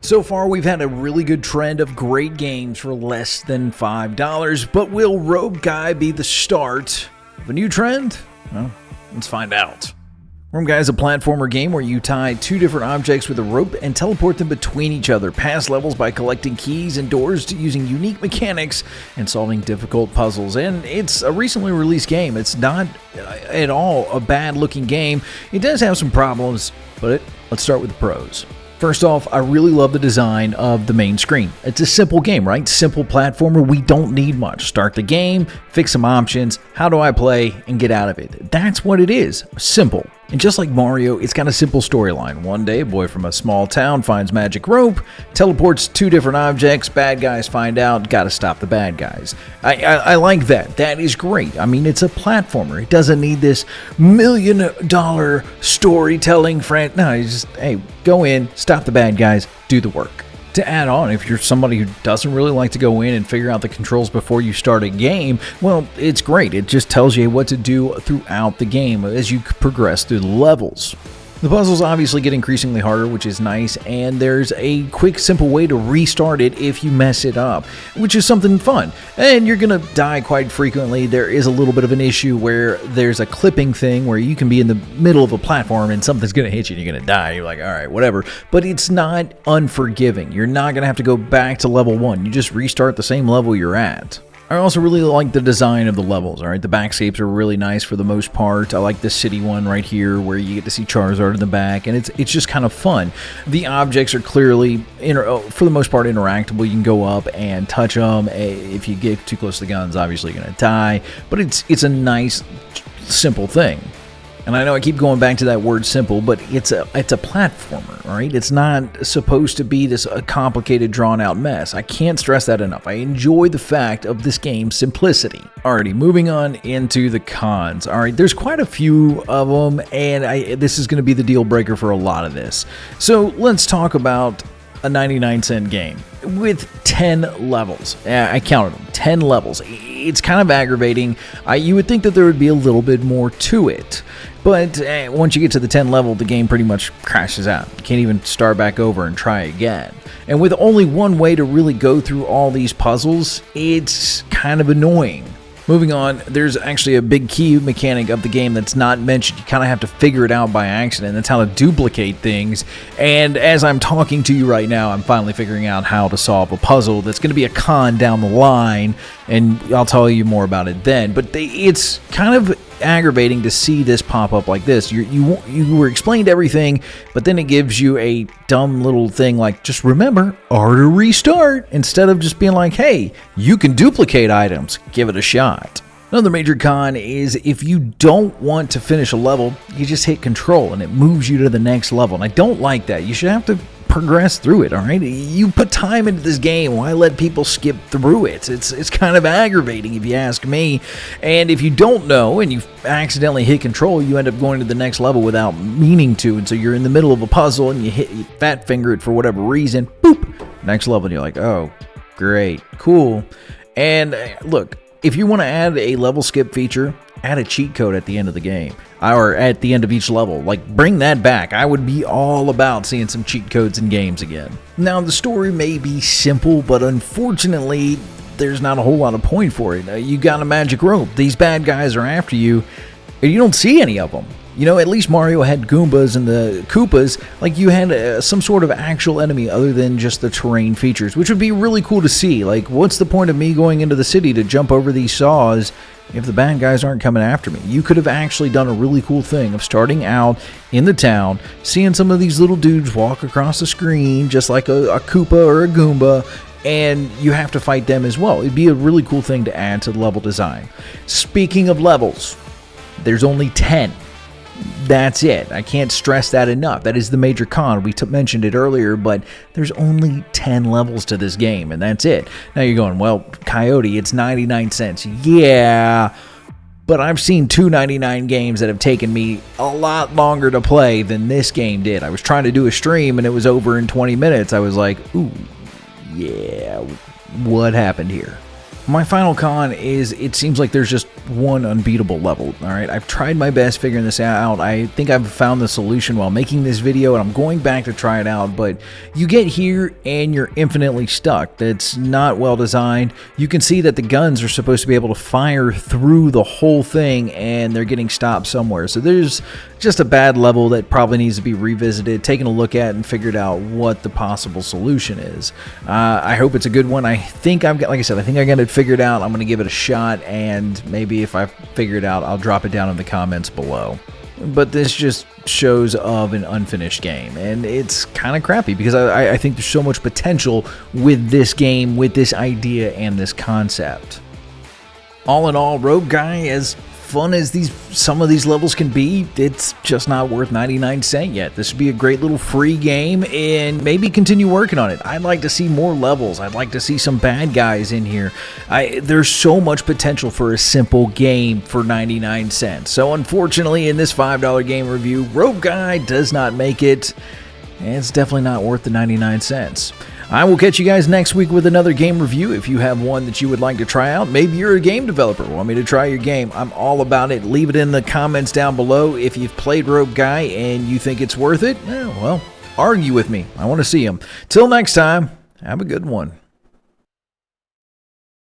So far, we've had a really good trend of great games for less than $5, but will Rope Guy be the start of a new trend? Well, let's find out. Rope Guy is a platformer game where you tie two different objects with a rope and teleport them between each other, pass levels by collecting keys and doors to using unique mechanics and solving difficult puzzles. And it's a recently released game. It's not at all a bad looking game. It does have some problems, but let's start with the pros. First off, I really love the design of the main screen. It's a simple game, right? Simple platformer. We don't need much. Start the game, fix some options, how do I play, and get out of it. That's what it is. Simple. And just like Mario, it's got a simple storyline. One day, a boy from a small town finds magic rope, teleports two different objects, bad guys find out, gotta stop the bad guys. I like that. That is great. I mean, it's a platformer. It doesn't need this $1 million storytelling No, you just, hey, go in, stop the bad guys, do the work. To add on, if you're somebody who doesn't really like to go in and figure out the controls before you start a game, well, it's great. It just tells you what to do throughout the game as you progress through the levels. The puzzles obviously get increasingly harder, which is nice, and there's a quick, simple way to restart it if you mess it up, which is something fun. And you're going to die quite frequently. There is a little bit of an issue where there's a clipping thing where you can be in the middle of a platform and something's going to hit you and you're going to die. You're like, all right, whatever. But it's not unforgiving. You're not going to have to go back to level 1. You just restart the same level you're at. I also really like the design of the levels, all right? The backscapes are really nice for the most part. I like the city one right here where you get to see Charizard in the back, and it's just kind of fun. The objects are clearly, for the most part, interactable. You can go up and touch them. If you get too close to the guns, obviously you're going to die, but it's a nice, simple thing. And I know I keep going back to that word simple, but it's a platformer, all right? It's not supposed to be this complicated, drawn-out mess. I can't stress that enough. I enjoy the fact of this game's simplicity. Alrighty, moving on into the cons. All right, there's quite a few of them, and this is going to be the deal breaker for a lot of this. So let's talk about a 99-cent game with 10 levels. I counted them, 10 levels. It's kind of aggravating. You would think that there would be a little bit more to it. But once you get to the 10 level, the game pretty much crashes out. You can't even start back over and try again. And with only one way to really go through all these puzzles, it's kind of annoying. Moving on, there's actually a big key mechanic of the game that's not mentioned. You kind of have to figure it out by accident. That's how to duplicate things. And as I'm talking to you right now, I'm finally figuring out how to solve a puzzle that's going to be a con down the line, and I'll tell you more about it then. But it's kind of aggravating to see this pop up like this. You were explained everything, but then it gives you a dumb little thing like, just remember, R to restart, instead of just being like, hey, you can duplicate items, give it a shot. Another major con is if you don't want to finish a level, you just hit control and it moves you to the next level. And I don't like that. You should have to progress through it, all right? You put time into this game. Why let people skip through it? It's kind of aggravating if you ask me. And if you don't know and you accidentally hit control, you end up going to the next level without meaning to. And so you're in the middle of a puzzle and you fat finger it for whatever reason. Boop! Next level, and you're like, oh, great, cool. And look, if you want to add a level skip feature, add a cheat code at the end of the game, or at the end of each level. Like, bring that back. I would be all about seeing some cheat codes in games again. Now, the story may be simple, but unfortunately, there's not a whole lot of point for it. You got a magic rope. These bad guys are after you, and you don't see any of them. You know, at least Mario had Goombas and the Koopas. Like, you had some sort of actual enemy other than just the terrain features, which would be really cool to see. Like, what's the point of me going into the city to jump over these saws if the bad guys aren't coming after me? You could have actually done a really cool thing of starting out in the town, seeing some of these little dudes walk across the screen, just like a Koopa or a Goomba, and you have to fight them as well. It'd be a really cool thing to add to the level design. Speaking of levels, there's only 10. That's it. I can't stress that enough. That is the major con. We mentioned it earlier, but there's only 10 levels to this game, and that's it. Now you're going, well, Coyote, it's 99 cents. Yeah, but I've seen $2.99 games that have taken me a lot longer to play than this game did. I was trying to do a stream, and it was over in 20 minutes. I was like, ooh, yeah, what happened here? My final con is it seems like there's just one unbeatable level. All right, I've tried my best figuring this out. I think I've found the solution while making this video, and I'm going back to try it out. But you get here and you're infinitely stuck. That's not well designed. You can see that the guns are supposed to be able to fire through the whole thing, and they're getting stopped somewhere. So there's just a bad level that probably needs to be revisited, taken a look at, and figured out what the possible solution is. I hope it's a good one. I think I've got, like I said, I think I got it figured out. I'm going to give it a shot, and maybe if I figure it out, I'll drop it down in the comments below. But this just shows of an unfinished game, and it's kind of crappy because I think there's so much potential with this game, with this idea and this concept. All in all, Rogue Guy, as fun as some of these levels can be, it's just not worth 99 cents yet. This would be a great little free game, and maybe continue working on it. I'd like to see more levels. I'd like to see some bad guys in here. There's so much potential for a simple game for 99 cents. So unfortunately, in this $5 game review, Rogue Guy does not make it, and it's definitely not worth the 99 cents. I will catch you guys next week with another game review. If you have one that you would like to try out, maybe you're a game developer, want me to try your game, I'm all about it. Leave it in the comments down below. If you've played Rogue Guy and you think it's worth it, well, argue with me. I want to see them. Till next time, have a good one.